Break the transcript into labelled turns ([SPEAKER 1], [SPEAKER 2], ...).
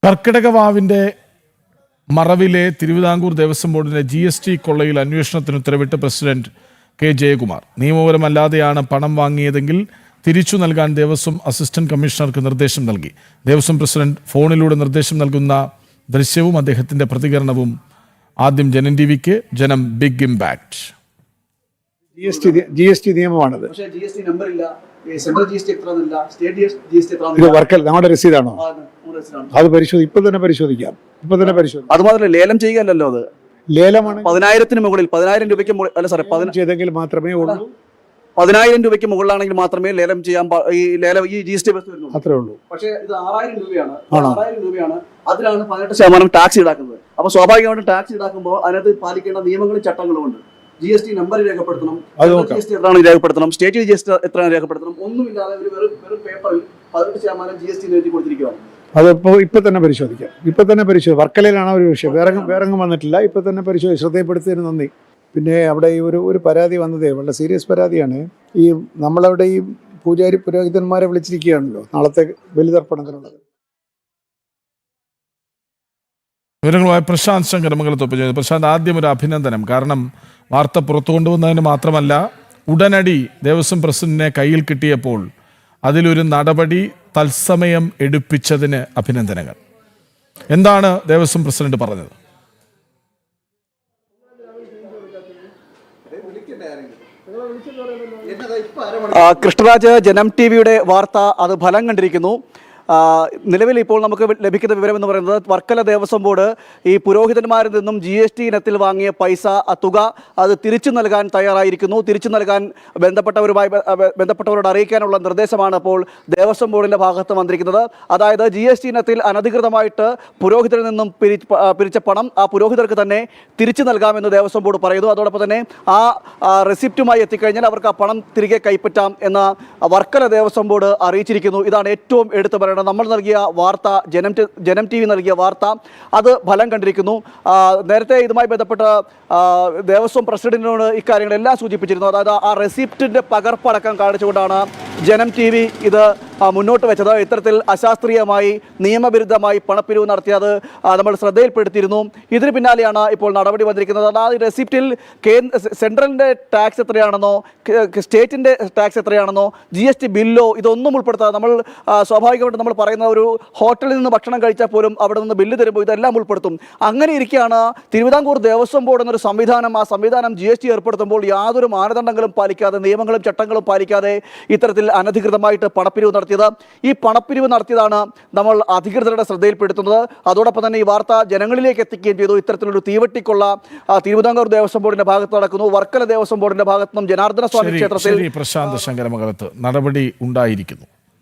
[SPEAKER 1] കർക്കിടകവാവിന്റെ മറവിലെ തിരുവിതാംകൂർ ദേവസ്വം ബോർഡിന്റെ GST കൊള്ളയിൽ അന്വേഷണത്തിന് ഉത്തരവിട്ട് president K Jayakumar. നിയമപരമല്ലാതെയാണ് പണം വാങ്ങിയതെങ്കിൽ തിരിച്ചു നൽകാൻ ദേവസ്വം അസിസ്റ്റന്റ് കമ്മീഷണർക്ക് നിർദ്ദേശം നൽകി. ദേവസ്വം പ്രസിഡന്റ് ഫോണിലൂടെ നിർദ്ദേശം നൽകുന്ന ദൃശ്യവും അദ്ദേഹത്തിന്റെ പ്രതികരണവും ആദ്യം ജനം ടിവിക്ക്. ജനം ബിഗ് ഇമ്പാക്ട്.
[SPEAKER 2] GST നിയമമാണത്. നമ്മുടെ രസീതാണോ? അത് ഇപ്പൊ തന്നെ പരിശോധിക്കാം.
[SPEAKER 3] അത് മാത്രമല്ല, ലേലം ചെയ്യുകയല്ലോ, അത്
[SPEAKER 2] ലേലമാണ്.
[SPEAKER 3] 10,000 മുകളിൽ 10,000 രൂപയ്ക്ക് അല്ല സാറേ,
[SPEAKER 2] ചെയ്തെങ്കിൽ മാത്രമേ ഉള്ളൂ.
[SPEAKER 3] 10,000 രൂപയ്ക്ക് മുകളിലാണെങ്കിൽ മാത്രമേ ലേലം ചെയ്യാൻ ഈ GST
[SPEAKER 2] അത്രേ ഉള്ളൂ.
[SPEAKER 3] പക്ഷേ ഇത് 6,000 രൂപയാണ്. 6,000 രൂപയാണ്. അതിലാണ് 18% ടാക്സ് ഈടാക്കുന്നത്. അപ്പൊ സ്വാഭാവികമായിട്ടും ടാക്സ് ഈടാക്കുമ്പോൾ അതിനകത്ത് പാലിക്കേണ്ട നിയമങ്ങളും ചട്ടങ്ങളും ഉണ്ട്. GST നമ്പർ രേഖപ്പെടുത്തണം, GST എത്രയാണ് രേഖപ്പെടുത്തണം, സ്റ്റേറ്റ് GST എത്രയാണ് രേഖപ്പെടുത്തണം. ഒന്നുമില്ലാതെ വെറും പേപ്പറിൽ 18% GST എഴുതി കൊടുത്തിരിക്കുകയാണ്.
[SPEAKER 2] അതിപ്പോ ഇപ്പൊ തന്നെ പരിശോധിക്കാം. വർക്കലയിലാണ് ഒരു വിഷയം, വേറെങ്ങും വന്നിട്ടില്ല. ഇപ്പൊ തന്നെ ശ്രദ്ധയപ്പെടുത്തിയതിന് നന്ദി. പിന്നെ അവിടെ ഈ ഒരു പരാതി വന്നതേ വളരെ സീരിയസ് പരാതിയാണ്. ഈ നമ്മളവിടെ ഈ പുരോഹിതന്മാരെ വിളിച്ചിരിക്കുകയാണല്ലോ നാളത്തെ ബലിതർപ്പണത്തിനുള്ളത്.
[SPEAKER 1] വിവരങ്ങളുമായി പ്രശാന്ത് ശങ്കരമംഗലത്തൊപ്പം ചെയ്തു. പ്രശാന്ത്, ആദ്യം ഒരു അഭിനന്ദനം. കാരണം വാർത്ത പുറത്തു കൊണ്ടുവന്നതിന് മാത്രമല്ല, ഉടനടി ദേവസ്വം പ്രസിഡന്റിനെ കയ്യിൽ കിട്ടിയപ്പോൾ അതിലൊരു നടപടി തത്സമയം എടുപ്പിച്ചതിന് അഭിനന്ദനങ്ങൾ. എന്താണ് ദേവസ്വം പ്രസിഡന്റ് പറഞ്ഞത്?
[SPEAKER 3] കൃഷ്ണരാജ്, ജനം ടിവിയുടെ വാർത്ത അത് ഫലം കണ്ടിരിക്കുന്നു. നിലവിൽ ഇപ്പോൾ നമുക്ക് ലഭിക്കുന്ന വിവരം എന്ന് പറയുന്നത്, വർക്കല ദേവസ്വം ബോർഡ് ഈ പുരോഹിതന്മാരിൽ നിന്നും GST ഇനത്തിൽ വാങ്ങിയ പൈസ തുക അത് തിരിച്ചു നൽകാൻ തയ്യാറായിരിക്കുന്നു. തിരിച്ചു നൽകാൻ ബന്ധപ്പെട്ടവരോട് അറിയിക്കാനുള്ള നിർദ്ദേശമാണ് അപ്പോൾ ദേവസ്വം ബോർഡിൻ്റെ ഭാഗത്ത് വന്നിരിക്കുന്നത്. അതായത് GST ഇനത്തിൽ അനധികൃതമായിട്ട് പുരോഹിതരിൽ നിന്നും പിരിച്ച പണം ആ പുരോഹിതർക്ക് തന്നെ തിരിച്ചു നൽകാമെന്ന് ദേവസ്വം ബോർഡ് പറയുന്നു. അതോടൊപ്പം തന്നെ ആ റെസിപ്റ്റുമായി എത്തിക്കഴിഞ്ഞാൽ അവർക്ക് ആ പണം തിരികെ കൈപ്പറ്റാം എന്ന് വർക്കല ദേവസ്വം ബോർഡ് അറിയിച്ചിരിക്കുന്നു. ഇതാണ് ഏറ്റവും എടുത്തു പറയുന്നത്. നമ്മൾ നൽകിയ വാർത്ത, ജനം TV നൽകിയ വാർത്ത അത് ഫലം കണ്ടിരിക്കുന്നു. നേരത്തെ ഇതുമായി ബന്ധപ്പെട്ട ദേവസ്വം പ്രസിഡന്റിനോട് ഇക്കാര്യങ്ങളെല്ലാം സൂചിപ്പിച്ചിരുന്നു. അതായത് ആ റെസിപ്റ്റിന്റെ പകർപ്പടക്കം കാണിച്ചുകൊണ്ടാണ് ജനം TV ഇത് മുന്നോട്ട് വെച്ചത്. ഇത്തരത്തിൽ അശാസ്ത്രീയമായി നിയമവിരുദ്ധമായി പണപ്പിരിവ് നടത്തിയത് നമ്മൾ ശ്രദ്ധയിൽപ്പെടുത്തിയിരുന്നു. ഇതിന് പിന്നാലെയാണ് ഇപ്പോൾ നടപടി വന്നിരിക്കുന്നത്. അതായത് റെസിപ്റ്റിൽ സെൻട്രലിൻ്റെ ടാക്സ് എത്രയാണെന്നോ സ്റ്റേറ്റിൻ്റെ ടാക്സ് എത്രയാണെന്നോ GST ബില്ലോ ഇതൊന്നും ഉൾപ്പെടുത്താതെ, നമ്മൾ സ്വാഭാവികമായിട്ട് നമ്മൾ പറയുന്ന ഒരു ഹോട്ടലിൽ നിന്ന് ഭക്ഷണം കഴിച്ചാൽ പോലും അവിടെ നിന്ന് ബില്ല് തരുമ്പോൾ ഇതെല്ലാം ഉൾപ്പെടുത്തും. അങ്ങനെ ഇരിക്കുകയാണ് തിരുവിതാംകൂർ ദേവസ്വം ബോർഡ് എന്നൊരു സംവിധാനം. ആ സംവിധാനം GST ഏർപ്പെടുത്തുമ്പോൾ യാതൊരു മാനദണ്ഡങ്ങളും പാലിക്കാതെ, നിയമങ്ങളും ചട്ടങ്ങളും പാലിക്കാതെ ഇത്തരത്തിൽ അനധികൃതമായിട്ട് പണപ്പിരിവ് നടത്തിയത്. ഈ പണപ്പിരിവ് നടത്തിയതാണ് നമ്മൾ അധികൃതരുടെ ശ്രദ്ധയിൽപ്പെടുത്തുന്നത്. അതോടൊപ്പം തന്നെ ഈ വാർത്ത ജനങ്ങളിലേക്ക് എത്തിക്കുകയും ചെയ്തു. ഇത്തരത്തിലൊരു തീവട്ടിക്കൊള്ള തിരുവിതാംകൂർ ദേവസ്വം ബോർഡിന്റെ ഭാഗത്ത് നടക്കുന്നു. വർക്കല ദേവസ്വം ബോർഡിന്റെ ഭാഗത്തു നിന്നും ജനാർദ്ദന സ്വാമി ക്ഷേത്രത്തിൽ
[SPEAKER 1] പ്രശാന്ത് ശങ്കരമംഗലത്ത് നടപടി ഉണ്ടായിരിക്കുന്നു.